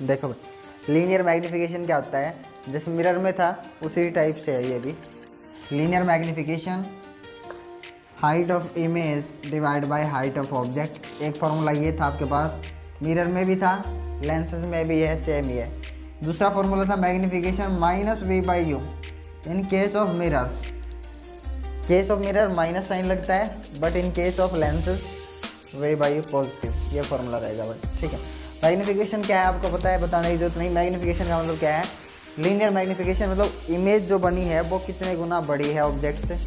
देखो भाई, linear magnification क्या होता है, जैसे मिरर में था उसी टाइप से है ये भी। Linear magnification height of image divide by height of object. एक फार्मूला ये था आपके पास, मिरर में भी था, लेंसेज में भी है, सेम ही है। दूसरा फार्मूला था magnification minus V by U in case of mirrors. Case of mirror minus sign लगता है, but in case of lenses V by U positive. ये फार्मूला रहेगा भाई, ठीक है। मैग्नीफिकेशन क्या है आपको पता है, बताने की जरूरत नहीं। मैग्नीफिकेशन का मतलब क्या है, लीनियर मैग्नीफिकेशन मतलब इमेज जो बनी है वो कितने गुना बड़ी है ऑब्जेक्ट से,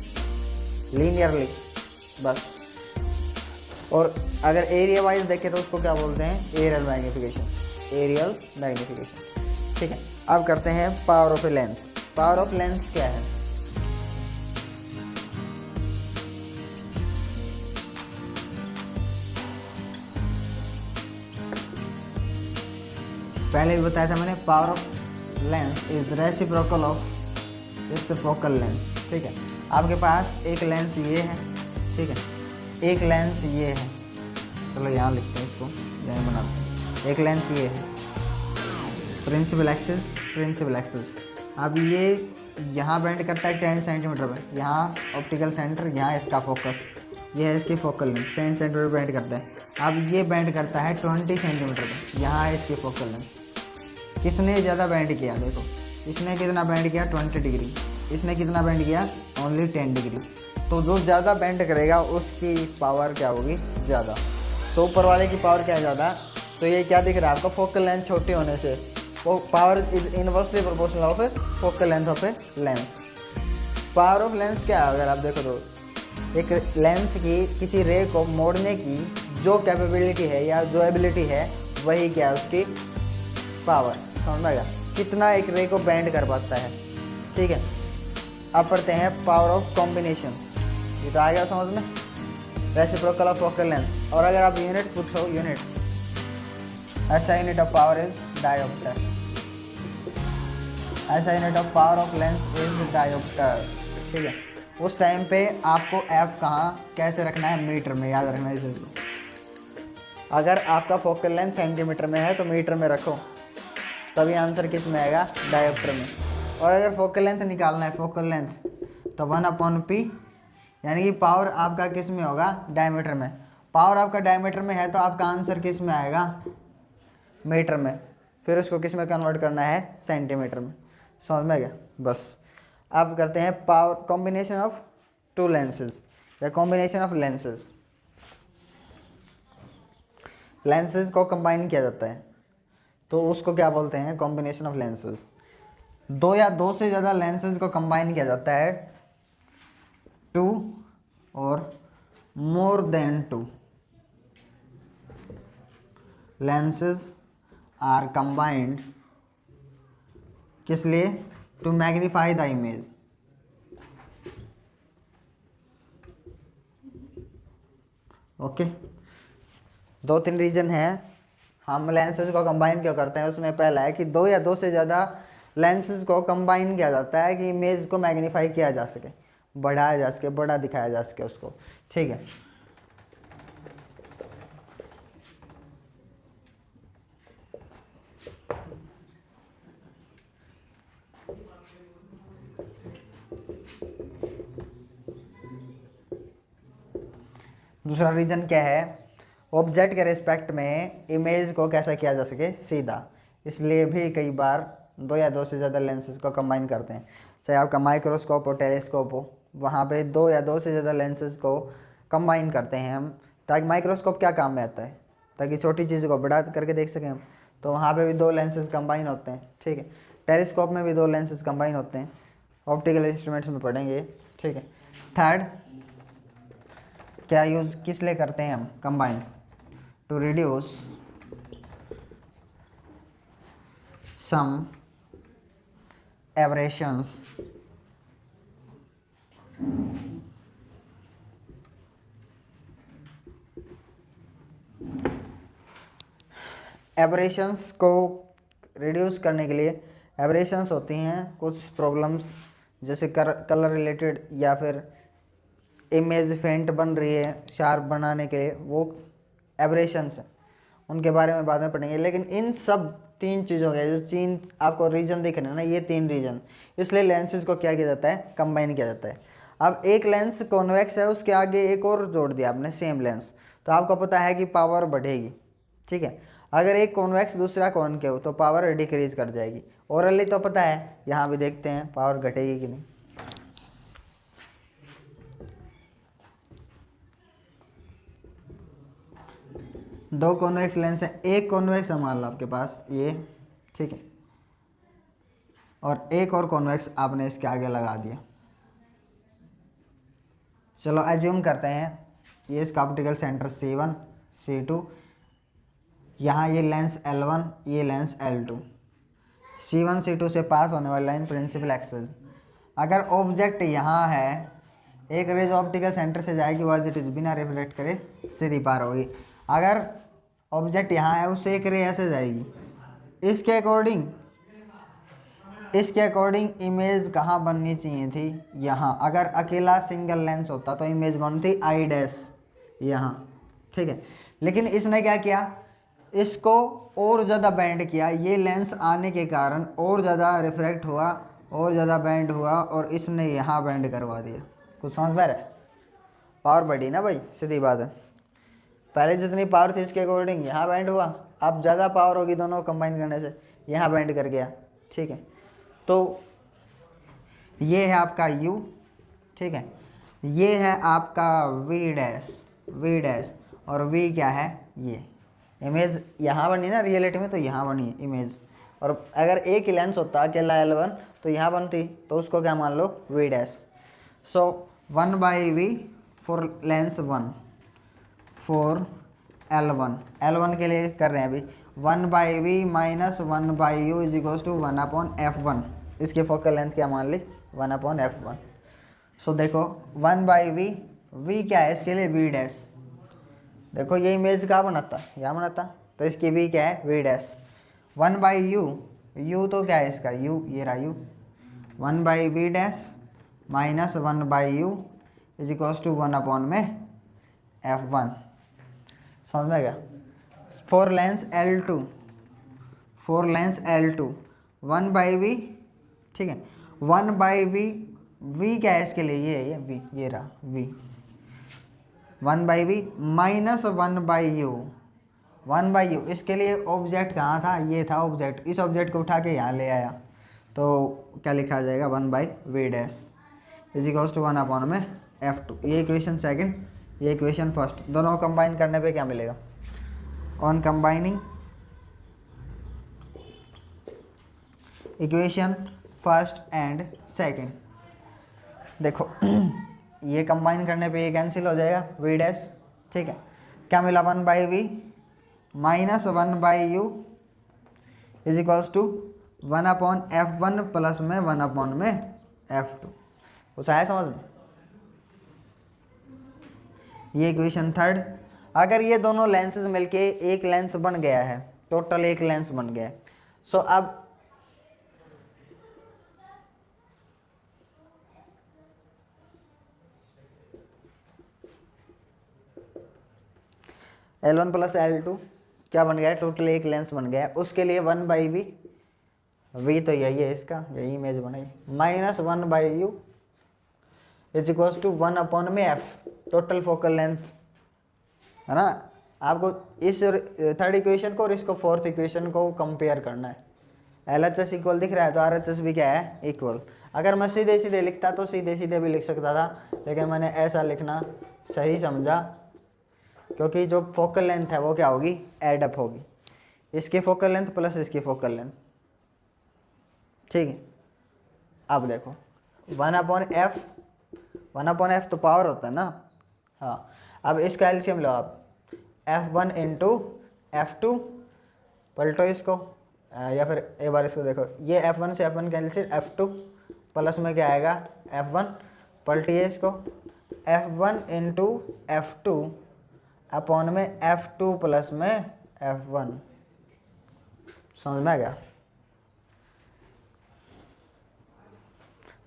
लीनियरली, बस। और अगर एरिया वाइज देखें तो उसको क्या बोलते हैं, एरियल मैग्नीफिकेशन, एरियल मैग्नीफिकेशन, ठीक है। अब करते हैं power of a lens. Power of lens क्या है, पहले भी बताया था मैंने, power of lens is reciprocal of its focal lens, ठीक है। आपके पास एक लेंस ये है, ठीक है, एक लेंस ये है, चलो यहाँ लिखते हैं इसको, यहाँ बनाते हैं। एक लेंस ये है, प्रिंसिपल एक्सिस, प्रिंसिपल एक्सिस। अब ये यहाँ बेंड करता है 10 सेंटीमीटर पे, यहाँ ऑप्टिकल सेंटर, यहाँ इसका फोकस, ये है इसकी फोकल लेंथ, 10 सेंटीमीटर बेंड करता है। अब ये बेंड करता है 20 सेंटीमीटर पे, यहाँ है इसकी फोकल लेंथ। किसने ज़्यादा बेंड किया, देखो इसने कितना बेंड किया, 20 डिग्री, इसने कितना बेंड किया, ओनली 10 डिग्री। तो जो ज़्यादा बेंड करेगा उसकी पावर क्या होगी, ज़्यादा। तो ऊपर वाले की पावर क्या है, ज़्यादा। तो ये क्या दिख रहा है आपका, फोकल लेंथ छोटी होने से वो power is inversely proportional of A focal length of a lens. Power of lens क्या है, अगर आप देखो तो एक लेंस की किसी रे को मोड़ने की जो कैपेबिलिटी है या जो एबिलिटी है, वही क्या है उसकी पावर, समझ में आएगा, कितना एक रे को बेंड कर पाता है, ठीक है। अब पढ़ते हैं पावर ऑफ कॉम्बिनेशन, ये तो आ गया समझ में, रेसिप्रोकल ऑफ फोकल लेंथ। और अगर आप यूनिट पूछो, यूनिट, ऐसा unit of power is dioptre, ऐसा unit of power of lens is dioptre, ठीक है। उस टाइम पे आपको एफ कहाँ कैसे रखना है, मीटर में, याद रखना है इसे। अगर आपका फोकल लेंथ सेंटीमीटर में है तो मीटर में रखो, तभी आंसर किस में आएगा, डायोप्टर में। और अगर फोकल लेंथ निकालना है, फोकल लेंथ, तो 1/p, यानी कि पावर आपका किस में होगा, डायमीटर में। पावर आपका डायमीटर में है तो आपका आंसर किस में आएगा, मीटर में। फिर उसको किस में कन्वर्ट करना है, सेंटीमीटर में, समझ में आ गया, बस। अब करते हैं power combination of to lenses या कॉम्बिनेशन ऑफ लेंसेज। लेंसेज को कंबाइन किया जाता है तो उसको क्या बोलते हैं, कॉम्बिनेशन ऑफ लेंसेज। दो या दो से ज़्यादा लेंसेज को कंबाइन किया जाता है, 2 और more than 2 lenses are combined, किस लिए, to magnify the image. Okay, 2-3 reason है हम लेंसेज को कंबाइन क्यों करते हैं। उसमें पहला है कि 2 या 2 से ज़्यादा लेंसेज को कंबाइन किया जाता है कि इमेज को मैग्नीफाई किया जा सके, बढ़ाया जा सके, बड़ा दिखाया जा सके उसको, ठीक है। दूसरा रीज़न क्या है, ऑब्जेक्ट के रिस्पेक्ट में इमेज को कैसा किया जा सके, सीधा। इसलिए भी कई बार 2 या 2 से ज़्यादा लेंसेज को कंबाइन करते हैं। चाहे आपका माइक्रोस्कोप हो, टेलीस्कोप हो, वहाँ पे 2 या 2 से ज़्यादा लेंसेज को कंबाइन करते हैं हम, ताकि माइक्रोस्कोप क्या काम में आता है, ताकि छोटी चीज़ को बड़ा करके देख सकें हम। तो वहाँ पे भी 2 लेंसेज कंबाइन होते हैं, ठीक है। टेलीस्कोप में भी 2 लेंसेज कंबाइन होते हैं, ऑप्टिकल इंस्ट्रूमेंट्स में पढ़ेंगे, ठीक है। थर्ड, क्या यूज़ किस लिए करते हैं हम combine, to reduce some aberrations aberrations को रिड्यूस करने के लिए। एब्रेशंस होती हैं कुछ प्रॉब्लम्स, जैसे कलर रिलेटेड या फिर इमेज फेंट बन रही है, शार्प बनाने के लिए, वो एब्रेशंस हैं, उनके बारे में बाद में पढ़ेंगे। लेकिन इन सब तीन चीज़ हो गया, जो तीन आपको रीजन दिख रहे हैं ना, ये तीन रीजन, इसलिए लेंसेज को क्या किया जाता है, कंबाइन किया जाता है। अब एक लेंस कॉन्वेक्स है, उसके आगे एक और जोड़ दिया आपने सेम लेंस, तो आपको पता है कि पावर बढ़ेगी, ठीक है। अगर एक कॉन्वेक्स दूसरा कॉनकेव तो पावर डिक्रीज कर जाएगी। ओरली तो पता है, यहाँ भी देखते हैं पावर घटेगी कि नहीं। दो कॉन्वेक्स लेंस है, एक कॉन्वेक्स है मान लो आपके पास ये, ठीक है, और एक और कॉन्वेक्स आपने इसके आगे लगा दिया। चलो एज्यूम करते हैं ये इसका ऑप्टिकल सेंटर C1 C2, यहाँ ये लेंस L1, ये लेंस L2, C1 C2 से पास होने वाली लाइन प्रिंसिपल एक्सेस। अगर ऑब्जेक्ट यहाँ है, एक रेज ऑप्टिकल सेंटर से जाएगी, वो एज इट इज बिना रिफ्लेक्ट करे सीधी पार होगी। अगर ऑब्जेक्ट यहाँ है, उससे एक रे ऐसे जाएगी, इसके अकॉर्डिंग इमेज कहाँ बननी चाहिए थी, यहाँ। अगर अकेला सिंगल लेंस होता तो इमेज बनती I डैश यहाँ, ठीक है। लेकिन इसने क्या किया, इसको और ज़्यादा बैंड किया, ये लेंस आने के कारण और ज़्यादा रिफ्रैक्ट हुआ, और ज़्यादा बैंड हुआ, और इसने यहाँ बैंड करवा दिया। कुछ समझ में आ रहा है? पावर बढ़ी ना भाई, सीधी बात है। पहले जितनी पावर थी इसके अकॉर्डिंग यहाँ बैंड हुआ, अब ज़्यादा पावर होगी दोनों कंबाइन करने से, यहाँ बैंड कर गया, ठीक है। तो ये है आपका U, ठीक है, ये है आपका V डैश, और V क्या है, ये इमेज यहाँ बनी ना रियलिटी में, तो यहाँ बनी इमेज। और अगर एक ही लेंस होता अकेला L1 तो यहाँ बनती, तो उसको क्या मान लो, V dash. So 1/V for Lenz 1 for L1 के लिए कर रहे हैं अभी, 1/V minus 1/U is equals to 1/F1। इसकी फोकल लेंथ क्या मान ली, 1/F1। सो देखो 1/V, V क्या है इसके लिए, V डैश। देखो ये इमेज कहाँ बनाता, यहाँ बनाता, तो इसकी V क्या है, V डैश। 1/U, U तो क्या है इसका, U, ये रहा U, 1/V dash minus 1/U is equals to 1/F1। समझ में गया? फॉर लेंस L2 1/V, ठीक है, 1/V, V क्या है इसके लिए, ये V, ये रहा V, 1/V माइनस 1/U, इसके लिए ऑब्जेक्ट कहाँ था, ये था ऑब्जेक्ट, इस ऑब्जेक्ट को उठा के यहाँ ले आया, तो क्या लिखा जाएगा, 1/V dash is equals to 1/F2। ये इक्वेशन सेकंड, ये इक्वेशन फर्स्ट, दोनों कंबाइन करने पे क्या मिलेगा, on combining equation first and second, देखो ये कंबाइन करने पे ये कैंसिल हो जाएगा, V डैश, ठीक है, क्या मिला, 1/V minus 1/U is equals to 1/F1 plus में 1/F2। कुछ आया समझ में? ये इक्वेशन थर्ड। अगर ये दोनों लेंसेज मिलके एक लेंस बन गया है, टोटल एक लेंस बन गया है, सो अब L1 प्लस L2 क्या बन गया है, टोटल एक लेंस बन गया है, उसके लिए 1/V, V तो यही है इसका, यही इमेज बनाई, minus 1/U is equals to 1/F, total focal length है ना। आपको इस थर्ड इक्वेशन को और इसको फोर्थ इक्वेशन को कंपेयर करना है। LHS इक्वल दिख रहा है, तो RHS भी क्या है, इक्वल। अगर मैं सीधे सीधे लिखता तो सीधे सीधे भी लिख सकता था, लेकिन मैंने ऐसा लिखना सही समझा, क्योंकि जो फोकल लेंथ है वो क्या होगी, एडअप होगी, इसकी फोकल लेंथ प्लस इसकी फोकल लेंथ, ठीक है। अब देखो 1/F तो पावर होता है ना, हाँ। अब इसका एलसीएम लो आप, F1 इंटू F2, पलटो इसको, या फिर एक बार इसको देखो, ये F1 से F1 कैंसिल, F2 प्लस में क्या आएगा, F1, पलटिए इसको, F1 इंटू F2 अपॉन में F2 प्लस में F1। समझ में आ गया?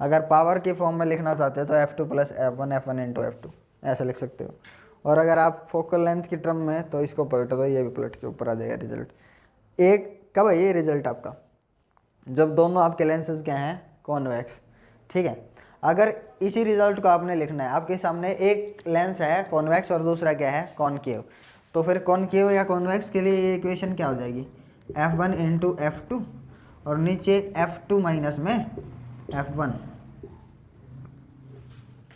अगर पावर की फॉर्म में लिखना चाहते हो तो F2 plus F1 into F2 ऐसा लिख सकते हो, और अगर आप फोकल लेंथ की टर्म में तो इसको पलटो, तो ये भी पलट के ऊपर आ जाएगा रिजल्ट। एक कब है ये रिजल्ट आपका, जब दोनों आपके लेंसेज क्या हैं, कॉन्वेक्स। ठीक है, अगर इसी रिजल्ट को आपने लिखना है, आपके सामने एक लेंस है कॉन्वेक्स और दूसरा क्या है, कॉनकेव, तो फिर कॉनकेव या कॉन्वेक्स के लिए ये इक्वेशन क्या हो जाएगी, F1 इंटू F2 और नीचे F2 माइनस में F1।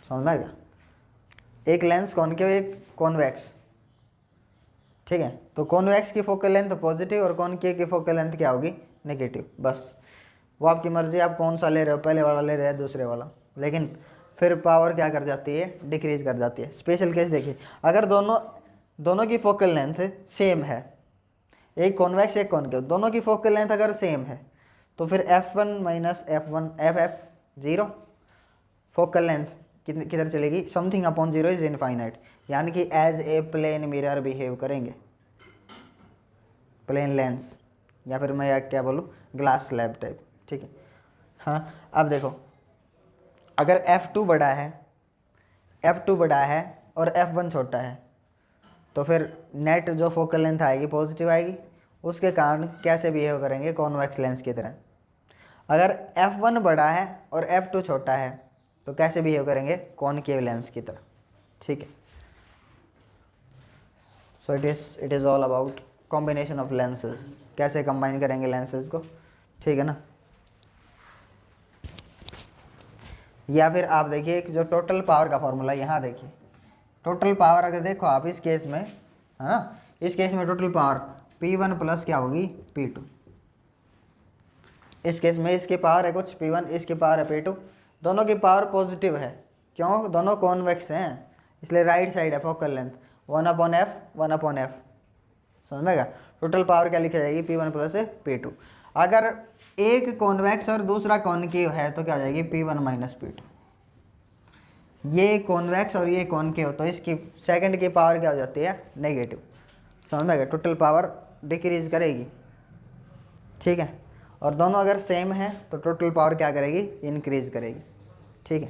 समझ में आएगा, एक लेंस कॉनकेव एक कॉन्वेक्स। ठीक है, तो कॉन्वेक्स की फोकल लेंथ पॉजिटिव और कॉनकेव की फोकल लेंथ क्या होगी, नेगेटिव। बस वो आपकी मर्जी, आप कौन सा ले रहे हो, पहले वाला ले रहे हैं दूसरे वाला, लेकिन फिर पावर क्या कर जाती है, डिक्रीज कर जाती है। स्पेशल केस देखिए, अगर दोनों की फोकल लेंथ सेम है, एक कॉन्वेक्स एक कॉनकेव, दोनों की फोकल लेंथ अगर सेम है तो फिर F1 minus F1 FF 0, focal length किधर चलेगी, समथिंग अपॉन 0 इज इनफाइनाइट, यानी कि as a plane mirror behave करेंगे, प्लेन लेंस, या फिर मैं क्या बोलूँ, ग्लास स्लैब टाइप। ठीक है, हाँ अब देखो, अगर F2 बड़ा है और F1 छोटा है तो फिर नेट जो फोकल लेंथ आएगी पॉजिटिव आएगी, उसके कारण कैसे बिहेव करेंगे, कॉन्वेक्स लेंस की तरह। अगर F1 बड़ा है और F2 छोटा है तो कैसे बिहेव करेंगे, कॉनकेव लेंस की तरह। ठीक है, so it is all about combination of lenses, कैसे कंबाइन करेंगे लेंसेज को। ठीक है ना, या फिर आप देखिए जो टोटल पावर का फॉर्मूला, यहाँ देखिए टोटल पावर अगर देखो आप इस केस में, है ना, इस केस में टोटल पावर P1 प्लस क्या होगी, P2। इस केस में इसकी पावर है कुछ P1, इसकी पावर है P2, दोनों की पावर पॉजिटिव है, क्यों, दोनों कॉन्वेक्स हैं, इसलिए राइट साइड है फोकल लेंथ 1/f 1/f। समझ में आएगा, टोटल पावर क्या लिखी जाएगी, P1 प्लस P2। अगर एक कॉन्वेक्स और दूसरा कॉनकेव है तो क्या हो जाएगी, P1 माइनस P2। ये कॉन्वेक्स और ये कॉनकेव, तो इसकी सेकंड की पावर क्या हो जाती है, नेगेटिव। समझ में आएगा, टोटल पावर डिक्रीज करेगी। ठीक है, और दोनों अगर सेम है तो टोटल पावर क्या करेगी, इंक्रीज करेगी। ठीक है।